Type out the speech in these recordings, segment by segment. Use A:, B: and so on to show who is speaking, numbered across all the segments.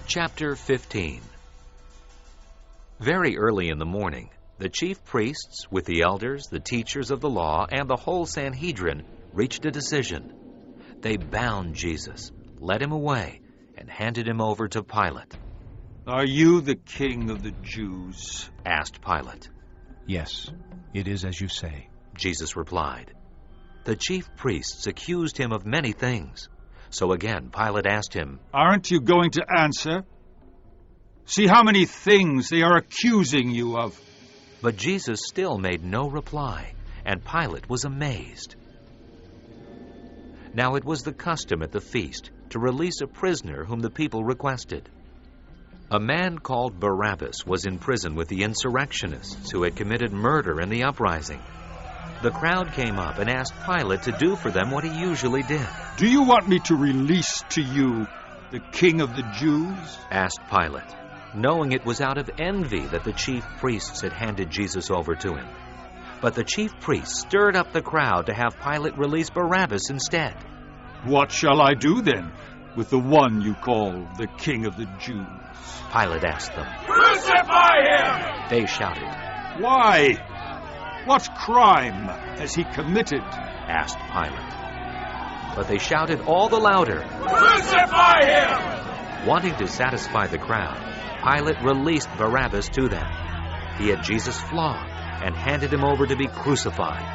A: Chapter 15. Very early in the morning, the chief priests, with the elders, the teachers of the law, and the whole Sanhedrin, reached a decision. They bound Jesus, led him away, and handed him over to Pilate.
B: "Are you the king of the Jews?"
A: asked Pilate.
C: "Yes, it is as you say,"
A: Jesus replied. The chief priests accused him of many things. So again Pilate asked him,
B: "Aren't you going to answer? See how many things they are accusing you of."
A: But Jesus still made no reply, and Pilate was amazed. Now it was the custom at the feast to release a prisoner whom the people requested. A man called Barabbas was in prison with the insurrectionists who had committed murder in the uprising. The crowd came up and asked Pilate to do for them what he usually did.
B: "Do you want me to release to you the king of the Jews?"
A: asked Pilate, knowing it was out of envy that the chief priests had handed Jesus over to him. But the chief priests stirred up the crowd to have Pilate release Barabbas instead.
B: "What shall I do then with the one you call the king of the Jews?"
A: Pilate asked them.
B: "Crucify him!"
A: They shouted.
B: "Why? What crime has he committed?"
A: asked Pilate. But they shouted all the louder,
B: "Crucify him!"
A: Wanting to satisfy the crowd, Pilate released Barabbas to them. He had Jesus flogged and handed him over to be crucified.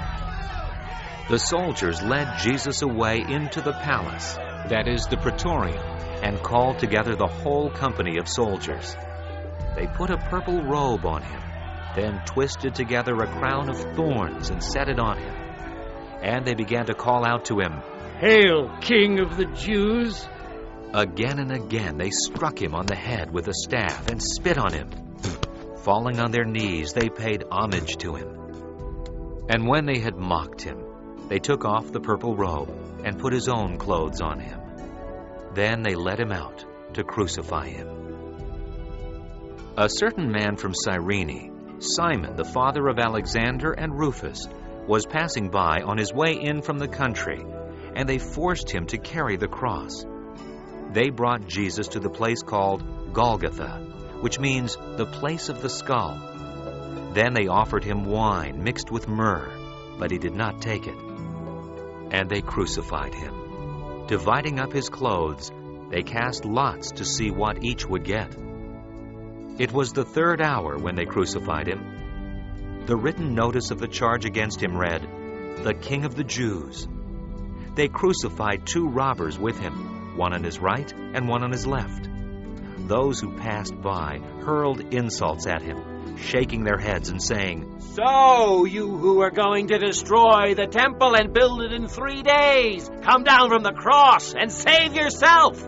A: The soldiers led Jesus away into the palace, that is the Praetorium, and called together the whole company of soldiers. They put a purple robe on him, then twisted together a crown of thorns and set it on him. And they began to call out to him,
D: "Hail, King of the Jews!"
A: Again and again they struck him on the head with a staff and spit on him. Falling on their knees, they paid homage to him. And when they had mocked him, they took off the purple robe and put his own clothes on him. Then they led him out to crucify him. A certain man from Cyrene, Simon, the father of Alexander and Rufus, was passing by on his way in from the country, and they forced him to carry the cross. They brought Jesus to the place called Golgotha, which means the place of the skull. Then they offered him wine mixed with myrrh, but he did not take it. And they crucified him. Dividing up his clothes, they cast lots to see what each would get. It was the third hour when they crucified him. The written notice of the charge against him read, "The King of the Jews." They crucified 2 robbers with him, one on his right and one on his left. Those who passed by hurled insults at him, shaking their heads and saying,
D: "So, you who are going to destroy the temple and build it in 3 days, come down from the cross and save yourself!"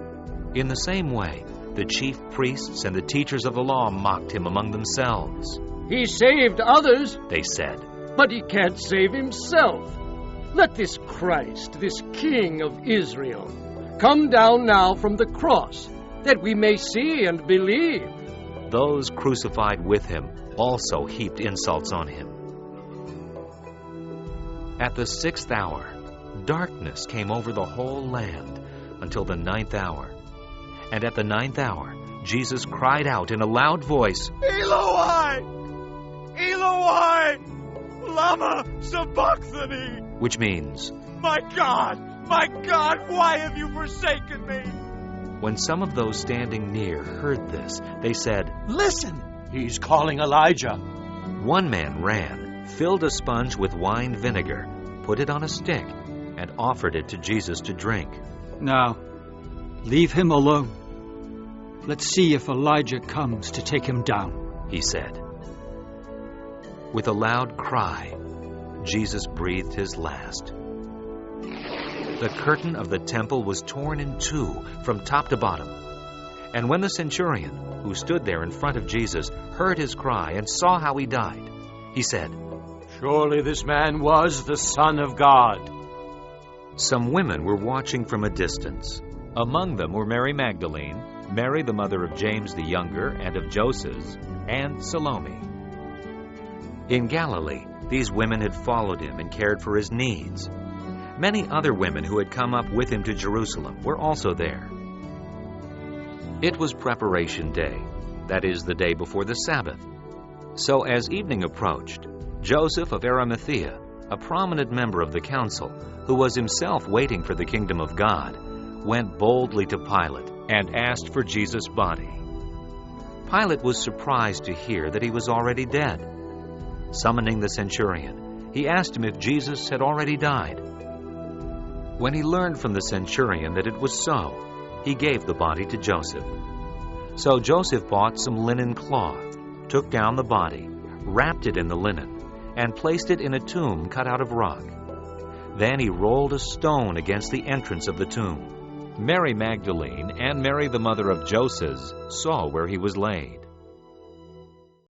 A: In the same way, the chief priests and the teachers of the law mocked him among themselves.
E: "He saved others,"
A: they said,
E: "but he can't save himself. Let this Christ, this King of Israel, come down now from the cross, that we may see and believe."
A: Those crucified with him also heaped insults on him. At the 6th hour, darkness came over the whole land until the 9th hour. And at the 9th hour, Jesus cried out in a loud voice,
B: "Eloi! Eloi! Lama sabachthani!"
A: which means,
B: my God, why have you forsaken me?"
A: When some of those standing near heard this, they said,
F: "Listen, he's calling Elijah."
A: One man ran, filled a sponge with wine vinegar, put it on a stick, and offered it to Jesus to drink.
G: "Now, leave him alone. Let's see if Elijah comes to take him down,"
A: he said. With a loud cry, Jesus breathed his last. The curtain of the temple was torn in 2 from top to bottom. And when the centurion, who stood there in front of Jesus, heard his cry and saw how he died, he said,
D: "Surely this man was the Son of God."
A: Some women were watching from a distance. Among them were Mary Magdalene, Mary the mother of James the younger and of Joses, and Salome. In Galilee, these women had followed him and cared for his needs. Many other women who had come up with him to Jerusalem were also there. It was preparation day, that is, the day before the Sabbath. So as evening approached, Joseph of Arimathea, a prominent member of the council, who was himself waiting for the kingdom of God, went boldly to Pilate and asked for Jesus' body. Pilate was surprised to hear that he was already dead. Summoning the centurion, he asked him if Jesus had already died. When he learned from the centurion that it was so, he gave the body to Joseph. So Joseph bought some linen cloth, took down the body, wrapped it in the linen, and placed it in a tomb cut out of rock. Then he rolled a stone against the entrance of the tomb. Mary Magdalene and Mary the mother of Joseph saw where he was laid.